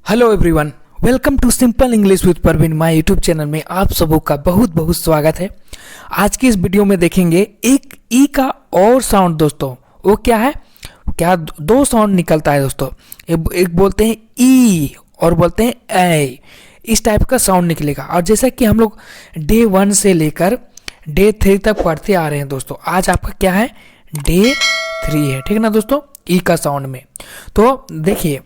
Hello everyone, welcome to simple English with Parveen. My YouTube channel में आप सबों का बहुत बहुत स्वागत है। आज की इस वीडियो में देखेंगे एक ई का और साउंड दोस्तों। वो क्या है, क्या दो साउंड निकलता है दोस्तों। एक बोलते हैं ई और बोलते हैं ए। इस टाइप का साउंड निकलेगा। और जैसा कि हम लोग डे 1 से लेकर डे 3 तक पढ़ते आ रहे हैं दोस्तों, आज आपका क्या है, डे 3 है, ठीक है ना दोस्तों, ई का साउंड में। तो देखिए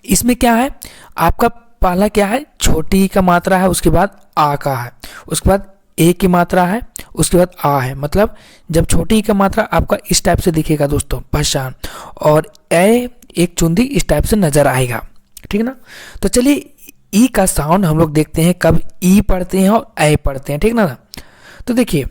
इसमें क्या है, आपका पहला क्या है, छोटी का मात्रा है, उसके बाद आ का है, उसके बाद ए की मात्रा है, उसके बाद आ है। मतलब जब छोटी का मात्रा आपका इस टाइप से दिखेगा दोस्तों, पहचान, और ए एक चुंदी इस टाइप से नजर आएगा, ठीक है ना। तो चलिए ई का साउंड हम लोग देखते हैं, कब ई पढ़ते हैं और ए पढ़ते हैं, ठीक ना। तो देखिए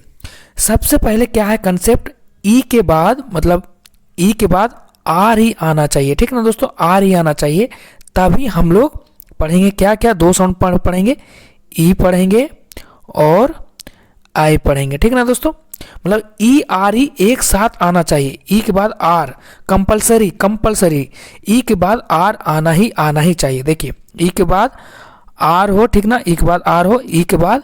सबसे पहले क्या है कंसेप्ट, ई के बाद मतलब ई के बाद आर ही आना चाहिए, ठीक ना दोस्तों, आर ही आना चाहिए। तभी हम लोग पढ़ेंगे क्या क्या, दो साउंड पढ़ेंगे, ई पढ़ेंगे और आई पढ़ेंगे, ठीक ना दोस्तों। मतलब ई आर ई एक साथ आना चाहिए। ई के बाद आर कंपलसरी, ई के बाद आर आना ही चाहिए। देखिए ई के बाद आर हो, ठीक ना, ई के बाद आर हो, ई के बाद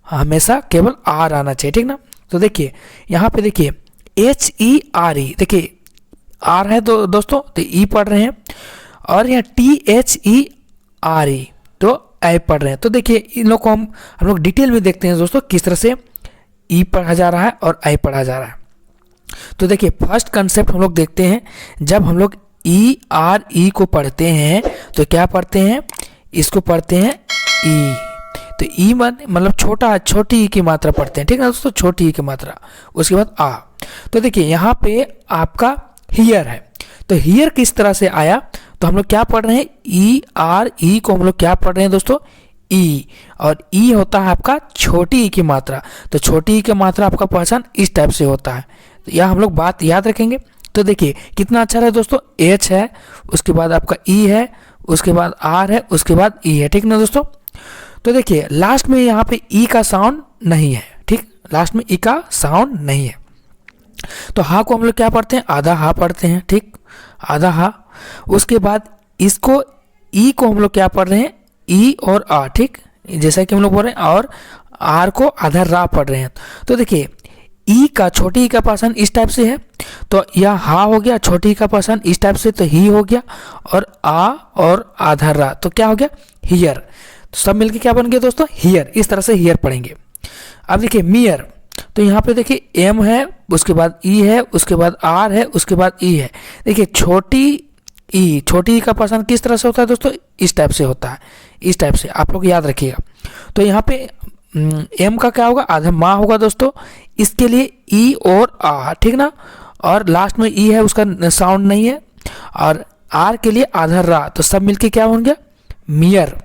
हमेशा केवल आर आना चाहिए, ठीक ना। तो देखिए यहाँ पे देखिए एच ई आर ई, देखिए आर है तो दोस्तों, तो ई पढ़ रहे हैं, और यहाँ T H E R E तो ए पढ़ रहे हैं। तो देखिए इन लोग को हम लोग डिटेल में देखते हैं दोस्तों, किस तरह से ई पढ़ा जा रहा है और ए पढ़ा जा रहा है। तो देखिए फर्स्ट कंसेप्ट हम लोग देखते हैं, जब हम लोग ई आर ई को पढ़ते हैं तो क्या पढ़ते हैं, इसको पढ़ते हैं ई। तो ई मतलब छोटी ई की मात्रा पढ़ते हैं, ठीक है दोस्तों, छोटी ई की मात्रा, उसके बाद आ। तो देखिए यहाँ पे आपका हियर है, तो हियर किस तरह से आया, तो हम लोग क्या पढ़ रहे हैं, ई आर ई को हम लोग क्या पढ़ रहे हैं दोस्तों, ई, और ई होता है आपका छोटी ई की मात्रा। तो छोटी ई की मात्रा आपका पहचान इस टाइप से होता है, तो यह हम लोग बात याद रखेंगे। तो देखिए कितना अच्छा है दोस्तों, एच है, उसके बाद आपका ई है, उसके बाद आर है, उसके बाद ई है, ठीक ना दोस्तों। तो देखिए लास्ट में यहाँ पे ई का साउंड नहीं है, ठीक, लास्ट में ई का साउंड नहीं है। तो हा को हम लोग क्या पढ़ते हैं, आधा हा पढ़ते हैं, ठीक, आधा हा। उसके बाद इसको ई को हम लोग क्या पढ़ रहे हैं, ई और आ, ठीक, जैसा कि हम लोग बोल रहे हैं, और आर को आधा रा पढ़ रहे हैं। तो देखिए ई का छोटी ई का पासन इस टाइप से है, तो यह हा हो गया, छोटी ई का पासन इस टाइप से, तो ही हो गया, और आ और आधा रा, तो क्या हो गया, हियर। तो सब मिलके क्या बन गया दोस्तों, हियर। इस तरह से हियर पढ़ेंगे। अब देखिए मियर, तो यहाँ पे देखिए एम है, उसके बाद ई है, उसके बाद आर है, उसके बाद ई है। देखिए छोटी ई का पर्सन किस तरह से होता है दोस्तों, इस टाइप से होता है, इस टाइप से आप लोग याद रखिएगा। तो यहाँ पे एम का क्या होगा, आधा माँ होगा दोस्तों, इसके लिए ई और आ, ठीक ना, और लास्ट में ई है, उसका साउंड नहीं है, और आर के लिए आधा रा, तो सब मिलके क्या बन गया, मियर।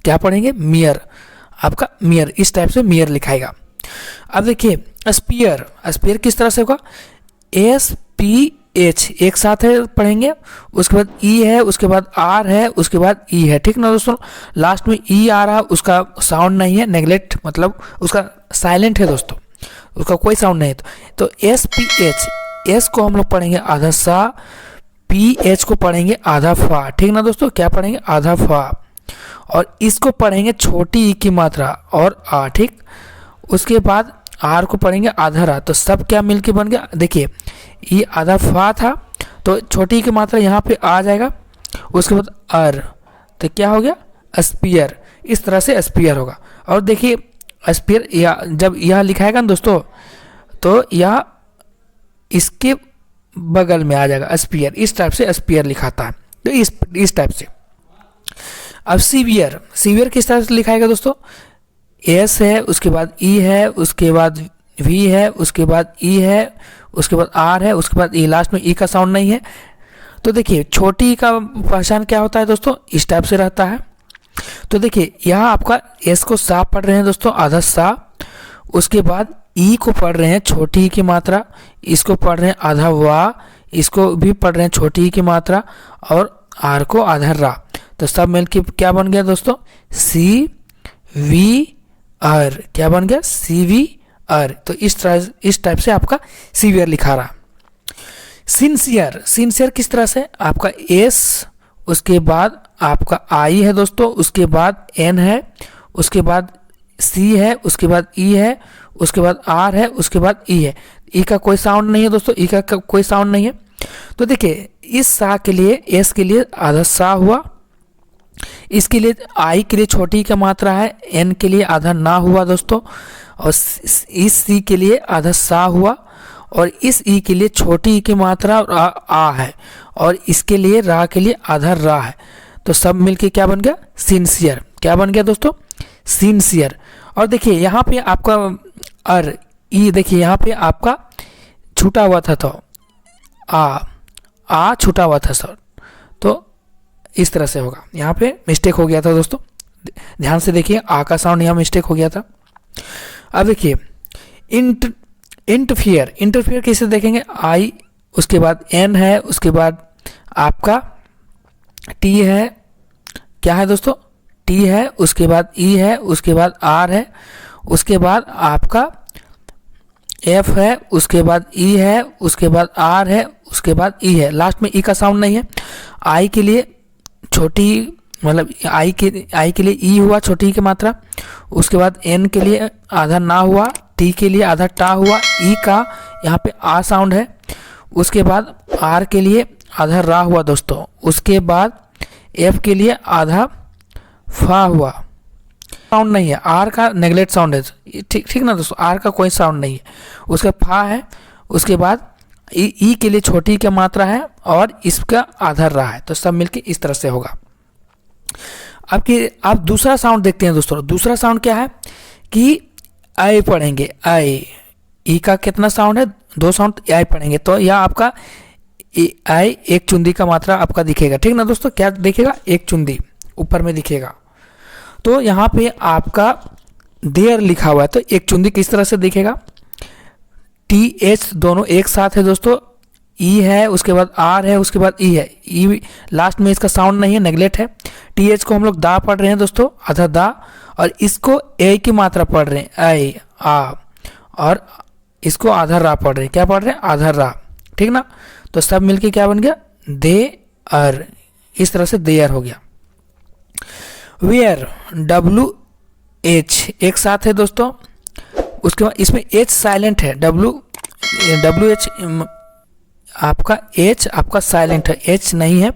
क्या पढ़ेंगे, मियर, आपका मियर, इस टाइप से मियर लिखाएगा। अब देखिए स्पीयर, स्पीयर किस तरह से होगा, एस पी एच एक साथ है पढ़ेंगे, उसके बाद ई है, उसके बाद आर है, उसके बाद ई है, ठीक ना दोस्तों। लास्ट में ई आ रहा, उसका साउंड नहीं है, नेगलेक्ट, मतलब उसका साइलेंट है दोस्तों, उसका कोई साउंड नहीं है। तो एस पी एच, एस को हम लोग पढ़ेंगे आधा सा, पी एच को पढ़ेंगे आधा फा, ठीक ना दोस्तों, क्या पढ़ेंगे, आधा फा, और इसको पढ़ेंगे छोटी ई की मात्रा और आ, ठीक। उसके बाद आर को पढ़ेंगे आधा रा, तो सब क्या मिलके बन गया, देखिए ये आधा फा था, तो छोटी की मात्रा यहाँ पे आ जाएगा, उसके बाद अर, तो क्या हो गया, स्पीयर। इस तरह से स्पीयर होगा। और देखिए स्पीयर जब यह लिखाएगा ना दोस्तों, तो यह इसके बगल में आ जाएगा स्पीयर, इस टाइप से स्पीयर लिखाता है, तो इस टाइप से। अब सीवियर, सीवियर किस तरह से लिखाएगा दोस्तों, एस है, उसके बाद ई है, उसके बाद वी है, उसके बाद ई है, उसके बाद आर है, उसके बाद ई, लास्ट में ई का साउंड नहीं है। तो देखिए छोटी ई का पहचान क्या होता है दोस्तों, इस टाइप से रहता है। तो देखिए यहाँ आपका एस को सा पढ़ रहे हैं दोस्तों, आधा सा, उसके बाद ई को पढ़ रहे हैं छोटी ई की मात्रा, इसको पढ़ रहे हैं आधा वा, इसको भी पढ़ रहे हैं छोटी ई की मात्रा, और आर को आधा रा, तो सब मिलके क्या बन गया दोस्तों, सी वी आर, क्या बन गया, सी वी आर। तो इस टाइप से आपका सीवियर लिखा रहा। सिंसियर, सिंसियर किस तरह से, आपका एस, उसके बाद आपका आई है दोस्तों, उसके बाद एन है, उसके बाद सी है, उसके बाद ई है, उसके बाद आर है, उसके बाद ई है। ई का कोई साउंड नहीं है दोस्तों, ई का कोई साउंड नहीं है। तो देखिए इस सा के लिए, एस के लिए आधा सा हुआ, इसके लिए आई के लिए छोटी का मात्रा है, एन के लिए आधा ना हुआ दोस्तों, और इस सी के लिए आधा सा हुआ, और इस ई के लिए छोटी ई की मात्रा आ है, और इसके लिए रा के लिए आधा रा है। तो सब मिलके क्या बन गया? सिंसियर। क्या बन गया दोस्तों? सिंसियर। और देखिए यहाँ पे आपका अर ई, देखिए यहाँ पे आपका छूटा हुआ था, तो आ छूटा हुआ था सर, तो इस तरह से होगा। यहाँ पे मिस्टेक हो गया था दोस्तों, ध्यान से देखिए, आ का साउंड यहाँ मिस्टेक हो गया था। अब देखिए इंटरफियर, इंटरफियर कैसे देखेंगे? आई, उसके बाद एन है, उसके बाद आपका टी है, क्या है दोस्तों? टी है, उसके बाद ई है, उसके बाद आर है, उसके बाद आपका एफ है, उसके बाद ई है, उसके बाद आर है, उसके बाद ई है, लास्ट में ई का साउंड नहीं है। आई के लिए छोटी, मतलब आई के लिए ई हुआ, छोटी की मात्रा, उसके बाद एन के लिए आधा ना हुआ, टी के लिए आधा टा हुआ, ई का यहाँ पे आ साउंड है, उसके बाद आर के लिए आधा रा हुआ दोस्तों, उसके बाद एफ के लिए आधा फा हुआ, साउंड नहीं है, आर का नेगलेक्ट साउंड है, ठीक ना दोस्तों, आर का कोई साउंड नहीं है, उसका फा है, उसके बाद ई के लिए छोटी की मात्रा है, और इसका आधा रा है। तो सब मिलके इस तरह से होगा। अब दूसरा साउंड देखते हैं दोस्तों। दूसरा साउंड क्या है कि आई पढ़ेंगे, आई, ई का कितना साउंड है? 2 साउंड, आई पढ़ेंगे तो यह आपका आई एक चुंदी का मात्रा आपका दिखेगा, ठीक ना दोस्तों? क्या दिखेगा? एक चुंदी ऊपर में दिखेगा। तो यहाँ पे आपका देयर लिखा हुआ है, तो एक चुंदी किस तरह से दिखेगा? टी एच दोनों एक साथ है दोस्तों, ई है, उसके बाद आर है, उसके बाद ई है, ई लास्ट में इसका साउंड नहीं है, नेगलेक्ट है। टी एच को हम लोग दा पढ़ रहे हैं दोस्तों, आधा दा, और इसको ए की मात्रा पढ़ रहे हैं, आई आ, और इसको आधा रा पढ़ रहे हैं। क्या पढ़ रहे हैं? आधा रा, ठीक ना? तो सब मिलके क्या बन गया? दे अर, इस तरह से देयर हो गया। वेयर, डब्ल्यू एच एक साथ है दोस्तों, उसके बाद इसमें एच साइलेंट है, डब्ल्यू एच आपका एच आपका साइलेंट है, एच नहीं है,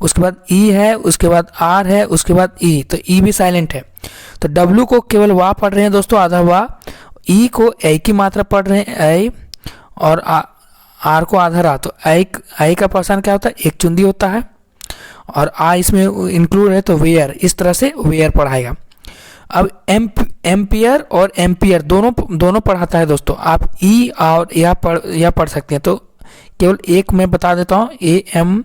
उसके बाद ई है, उसके बाद आर है, उसके बाद ई, तो ई भी साइलेंट है। तो डब्ल्यू को केवल वा पढ़ रहे हैं दोस्तों, आधा वा, ई को ए की मात्रा पढ़ रहे हैं, आई, और आर को आधा रा। तो आई का पर्सन क्या होता है? एक चुंदी होता है, और आ इसमें इंक्लूड है, तो वेयर, इस तरह से वेयर पढ़ाएगा। अब एम्पियर और एम्पियर दोनों पढ़ाता है दोस्तों। आप ई और या पढ़ सकते हैं, तो केवल एक मैं बता देता हूँ, ए एम,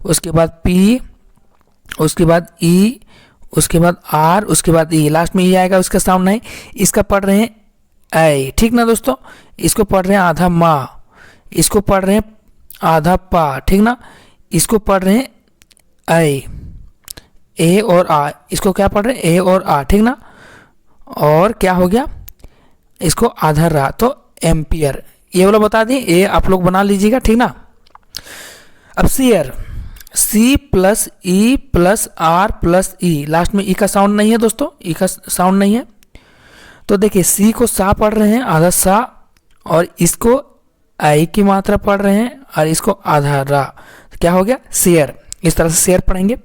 उसके बाद पी, उसके बाद ई, उसके बाद आर, उसके बाद ई, लास्ट में ई आएगा, उसका साउंड नहीं। इसका पढ़ रहे हैं आई, ठीक ना दोस्तों? इसको पढ़ रहे हैं आधा माँ, इसको पढ़ रहे हैं आधा पा, ठीक ना? इसको पढ़ रहे हैं आई, ए और आ, इसको क्या पढ़ रहे हैं? ए और आ, ठीक ना? और क्या हो गया? इसको आधा रा, तो एम्पियर, ये वाला बता दें, ये आप लोग बना लीजिएगा, ठीक ना? अब सीयर, C plus E plus R plus E, last में ई का साउंड नहीं है दोस्तों, ई का साउंड नहीं है। तो देखिए सी को सा पढ़ रहे हैं, आधा सा, और इसको आई की मात्रा पढ़ रहे हैं, और इसको आधा रा, क्या हो गया? शेयर, इस तरह से शेयर पढ़ेंगे।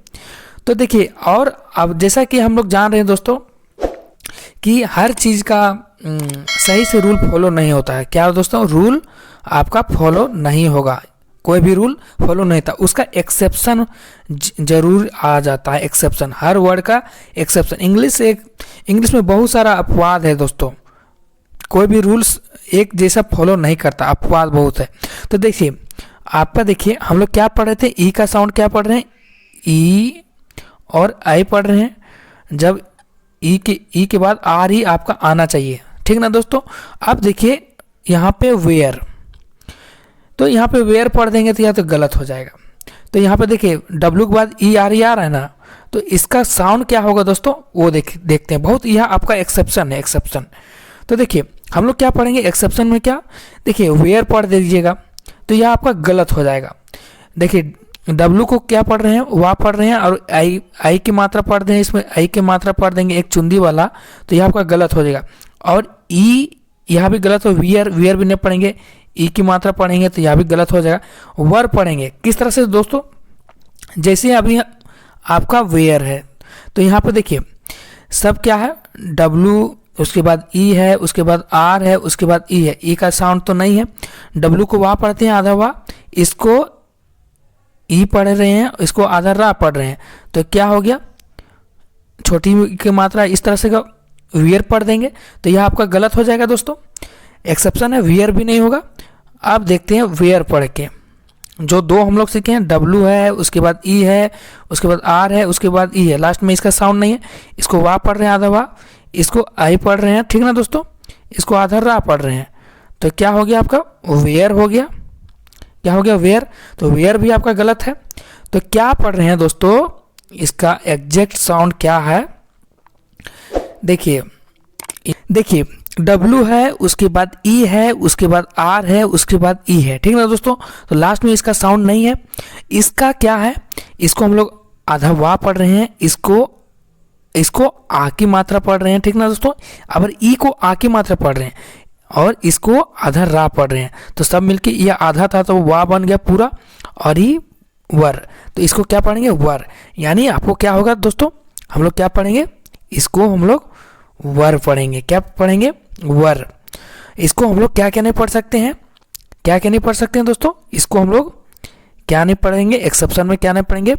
तो देखिए, और अब जैसा कि हम लोग जान रहे हैं दोस्तों कि हर चीज़ का सही से रूल फॉलो नहीं होता है। क्या दोस्तों? रूल आपका फॉलो नहीं होगा, कोई भी रूल फॉलो नहीं था, उसका एक्सेप्शन जरूर आ जाता है। एक्सेप्शन, हर वर्ड का एक्सेप्शन। इंग्लिश में बहुत सारा अपवाद है दोस्तों, कोई भी रूल्स एक जैसा फॉलो नहीं करता, अपवाद बहुत है। तो देखिए आपका, देखिए हम लोग क्या पढ़ रहे थे? ई का साउंड क्या पढ़ रहे हैं? ई और आई पढ़ रहे हैं। जब ई के बाद आर ही आपका आना चाहिए, ठीक ना दोस्तों? अब देखिए यहाँ पे वेयर, तो यहाँ पे वेयर पढ़ देंगे तो यह तो गलत हो जाएगा। तो यहाँ पे देखिए डब्ल्यू के बाद ई आर ही आ रहा है ना, तो इसका साउंड क्या होगा दोस्तों? वो देखते हैं। बहुत यह आपका एक्सेप्शन है, एक्सेप्शन। तो देखिए हम लोग क्या पढ़ेंगे एक्सेप्शन में? क्या देखिए वेयर पढ़ दीजिएगा, तो यह आपका गलत हो जाएगा। देखिए डब्लू को क्या पढ़ रहे हैं, वाह पढ़ रहे हैं, और आई की मात्रा पढ़ रहे हैं, इसमें आई की मात्रा पढ़ देंगे एक चुंदी वाला, तो यह आपका गलत हो जाएगा। और ई यहाँ भी गलत हो, वियर भी नहीं पढ़ेंगे, ई की मात्रा पढ़ेंगे तो यह भी गलत हो जाएगा। वर पढ़ेंगे किस तरह से दोस्तों, जैसे अभी आपका वेयर है तो यहाँ पे देखिए सब क्या है, डब्लू, उसके बाद ई है, उसके बाद आर है, उसके बाद ई है। ई का साउंड तो नहीं है। डब्लू को वाह पढ़ते हैं आधा वाह, इसको ई पढ़ रहे हैं, इसको आधा रा पढ़ रहे हैं, तो क्या हो गया, छोटी की मात्रा इस तरह से वियर पढ़ देंगे तो यह आपका गलत हो जाएगा दोस्तों। एक्सेप्शन है, वियर भी नहीं होगा। अब देखते हैं वेयर पढ़ के, जो दो हम लोग सीखे हैं, डब्लू है, उसके बाद ई है, उसके बाद आर है, उसके बाद ई है, लास्ट में इसका साउंड नहीं है। इसको वाह पढ़ रहे हैं आधा वाह, इसको आई पढ़ रहे हैं, ठीक ना दोस्तों, इसको आधा रा पढ़ रहे हैं, तो क्या हो गया आपका वेयर हो गया। क्या हो गया, वेयर। तो वेयर भी आपका गलत है। तो क्या पढ़ रहे हैं दोस्तों, इसका एग्जैक्ट साउंड क्या है, देखिए डब्लू है, उसके बाद ई है, उसके बाद आर है, उसके बाद ई है, ठीक ना दोस्तों। तो लास्ट में इसका साउंड नहीं है। इसका क्या है, इसको हम लोग आधा वाह पढ़ रहे हैं, इसको आ की मात्रा पढ़ रहे हैं, ठीक ना दोस्तों। अब ई को आ की मात्रा पढ़ रहे हैं और इसको आधा रा पढ़ रहे हैं, तो सब मिलके ये आधा था तो वाह बन गया पूरा, और ही वर, तो इसको क्या पढ़ेंगे, वर। यानी आपको क्या होगा दोस्तों, हम लोग क्या पढ़ेंगे, इसको हम लोग वर पढ़ेंगे। क्या पढ़ेंगे, वर। इसको हम लोग क्या क्या नहीं पढ़ सकते हैं, क्या क्या नहीं पढ़ सकते हैं दोस्तों, इसको हम लोग क्या नहीं पढ़ेंगे, एक्सेप्शन में क्या नहीं पढ़ेंगे,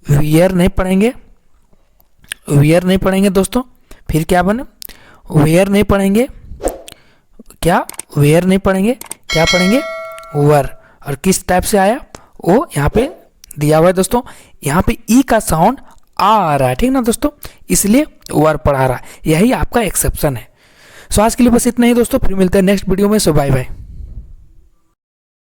वियर नहीं पढ़ेंगे, वियर नहीं पढ़ेंगे दोस्तों। फिर क्या बने, वेयर नहीं पढ़ेंगे, क्या वेयर नहीं पढ़ेंगे, क्या पढ़ेंगे, वर। और किस टाइप से आया वो यहाँ पे दिया हुआ है दोस्तों, यहाँ पे ई का साउंड आ रहा है, ठीक ना दोस्तों, इसलिए वर पढ़ा रहा है, यही आपका एक्सेप्शन है। सो आज के लिए बस इतना ही दोस्तों, फिर मिलते हैं नेक्स्ट वीडियो में। सो बाय बाय।